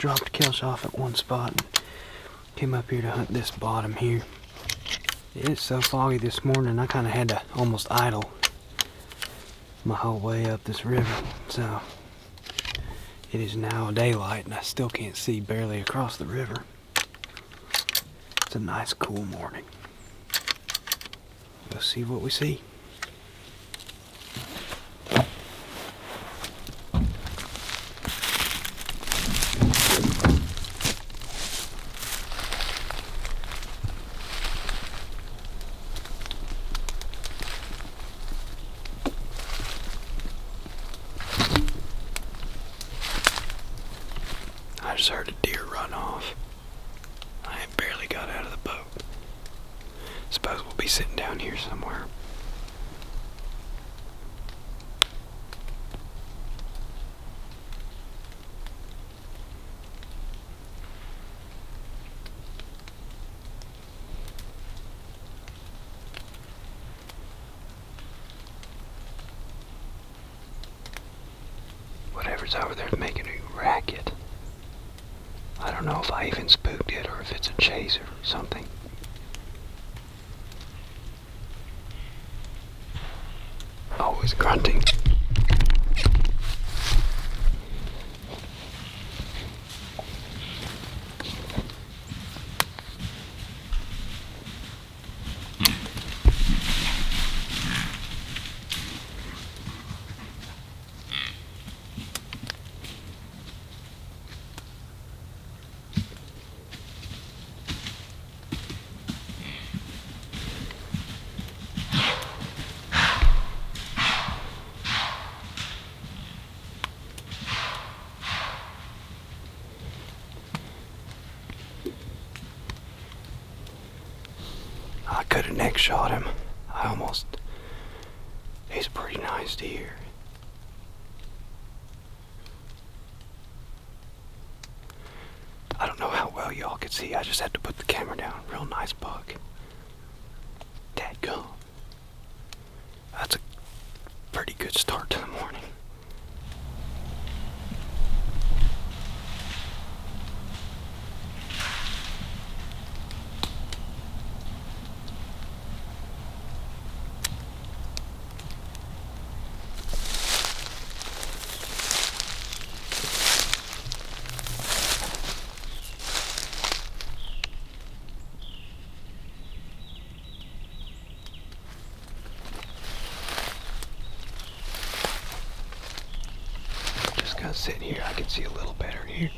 dropped Kelch off at one spot and came up here to hunt this bottom here. It's so foggy this morning, I kind of had to almost idle my whole way up this river. So it is now daylight and I still can't see barely across the river. It's a nice cool morning. Let's see what we see. I just heard a deer run off. I barely got out of the boat. Suppose we'll be sitting down here somewhere. Whatever's over there is making a racket. I don't know if I even spooked it or if it's a chase or something. Always grunting. I could have neck shot him. He's a pretty nice deer. I don't know how well y'all could see. I just had to put the camera down. Real nice buck. Dadgum. That's a pretty good start to the morning. Sitting here, I can see a little better here.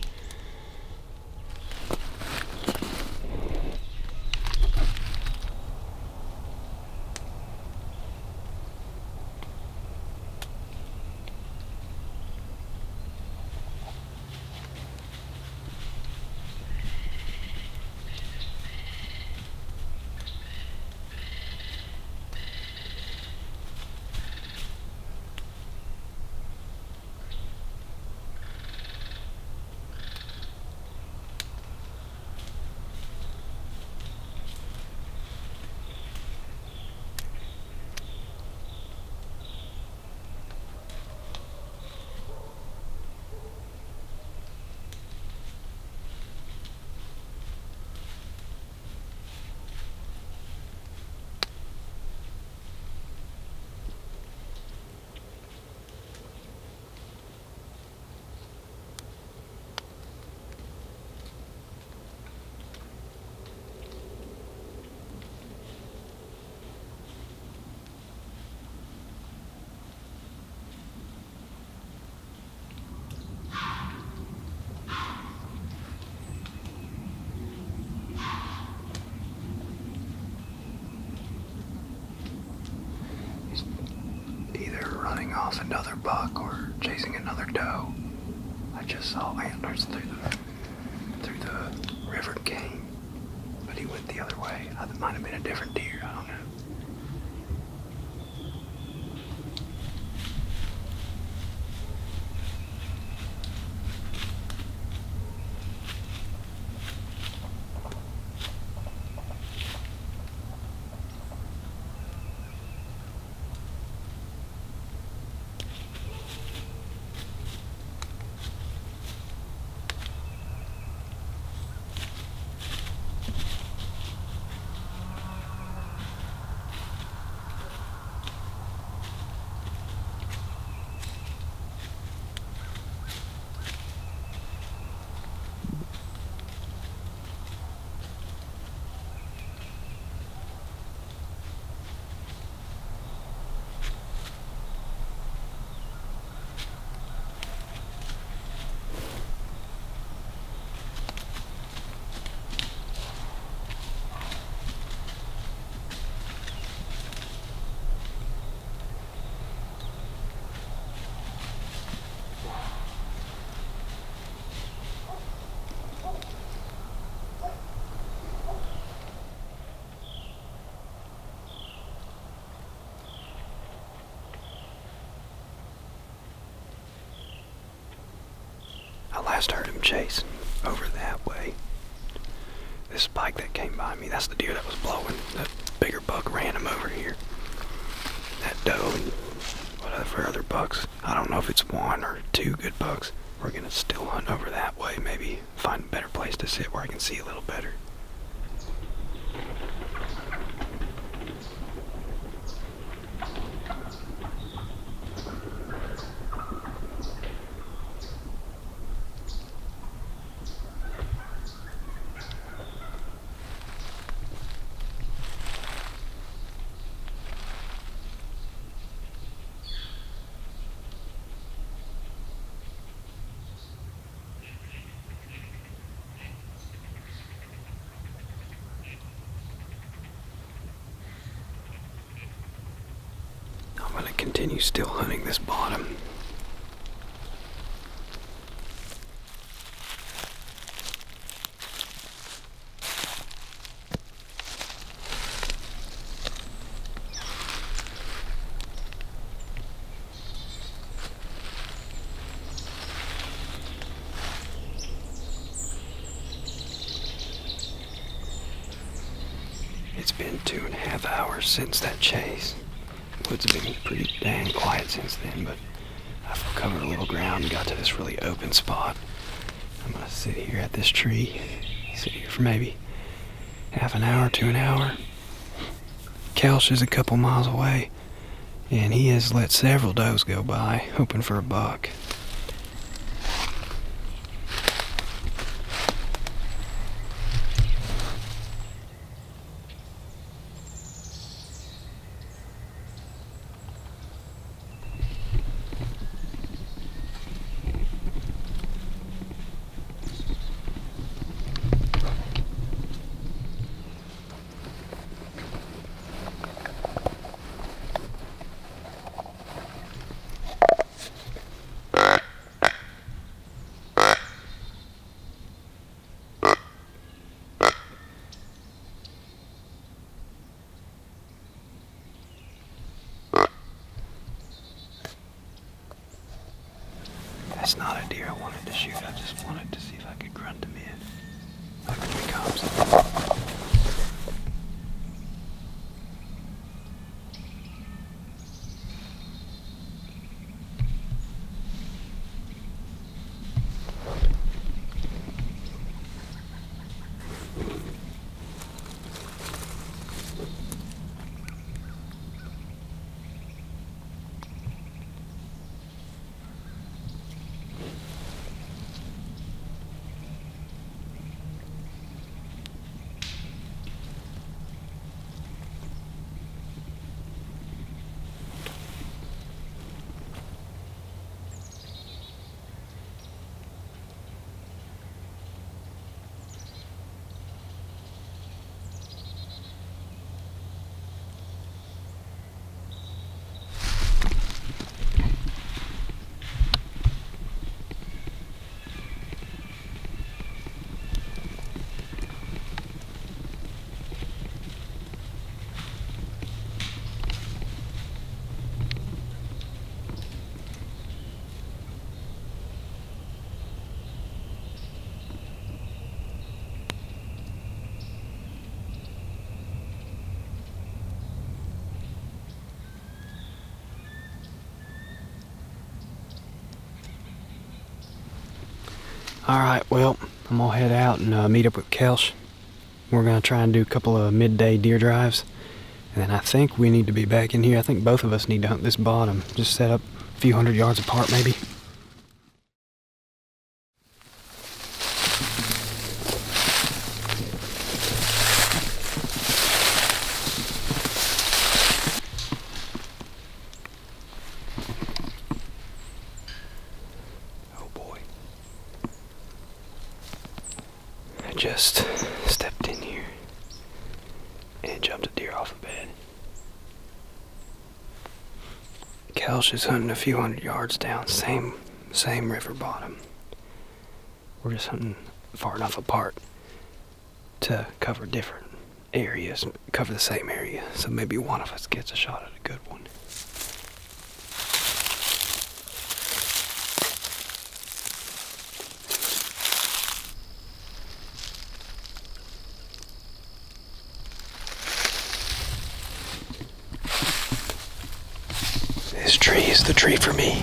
Off another buck or chasing another doe. I just saw antlers through the river game, but he went the other way. It might have been a different deer. I don't know. last heard him chase over that way. This spike that came by me, that's the deer that was blowing. That bigger buck ran him over here. That doe and whatever other bucks, I don't know if it's one or two good bucks. We're gonna still hunt over that way, maybe find a better place to sit where I can see a little better. I'm going to continue still hunting this bottom. It's been 2.5 hours since that chase. Woods have been pretty dang quiet since then, but I've covered a little ground and got to this really open spot. I'm gonna sit here at this tree, sit here for maybe half an hour to an hour. Kelsch is a couple miles away, and he has let several does go by, hoping for a buck. That's not a deer I wanted to shoot. I just wanted to see if I could grunt him in. Look, here he comes. Alright, well, I'm gonna head out and meet up with Kelsch. We're gonna try and do a couple of midday deer drives. And then I think we need to be back in here. I think both of us need to hunt this bottom. Just set up a few 100 yards apart maybe. Just stepped in here and jumped a deer off a bed. Kelsch is hunting a few 100 yards down, same river bottom. We're just hunting far enough apart to cover different areas, cover the same area, so maybe one of us gets a shot at a good one. This tree is the tree for me.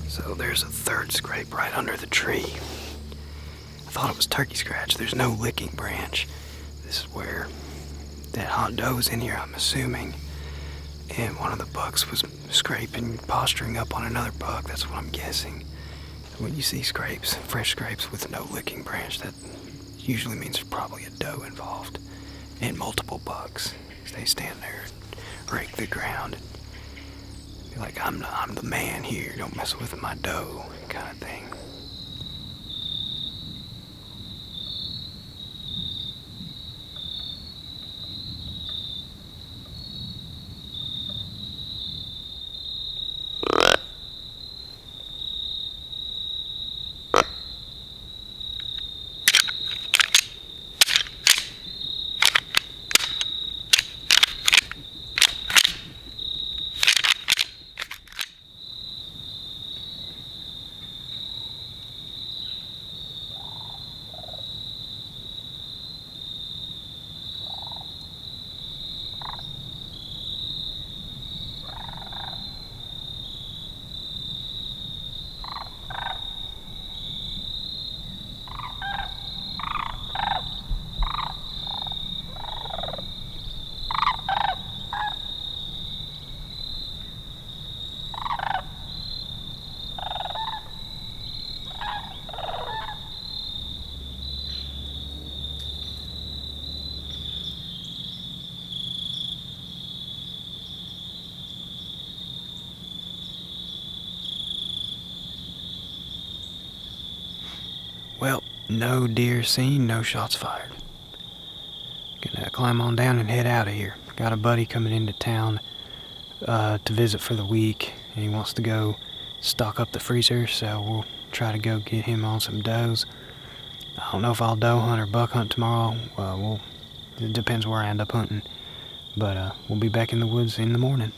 So there's a third scrape right under the tree. I thought it was turkey scratch. There's no licking branch. This is where that hot doe's in here, I'm assuming. And one of the bucks was scraping, posturing up on another buck. That's what I'm guessing. When you see scrapes, fresh scrapes with no licking branch, that usually means there's probably a doe involved. And multiple bucks. They stand there and rake the ground and be like, I'm the man here, don't mess with my doe, kind of thing. Well, no deer seen, no shots fired. Gonna climb on down and head out of here. Got a buddy coming into town to visit for the week, and he wants to go stock up the freezer, so we'll try to go get him on some does. I don't know if I'll doe hunt or buck hunt tomorrow. It depends where I end up hunting. But we'll be back in the woods in the morning.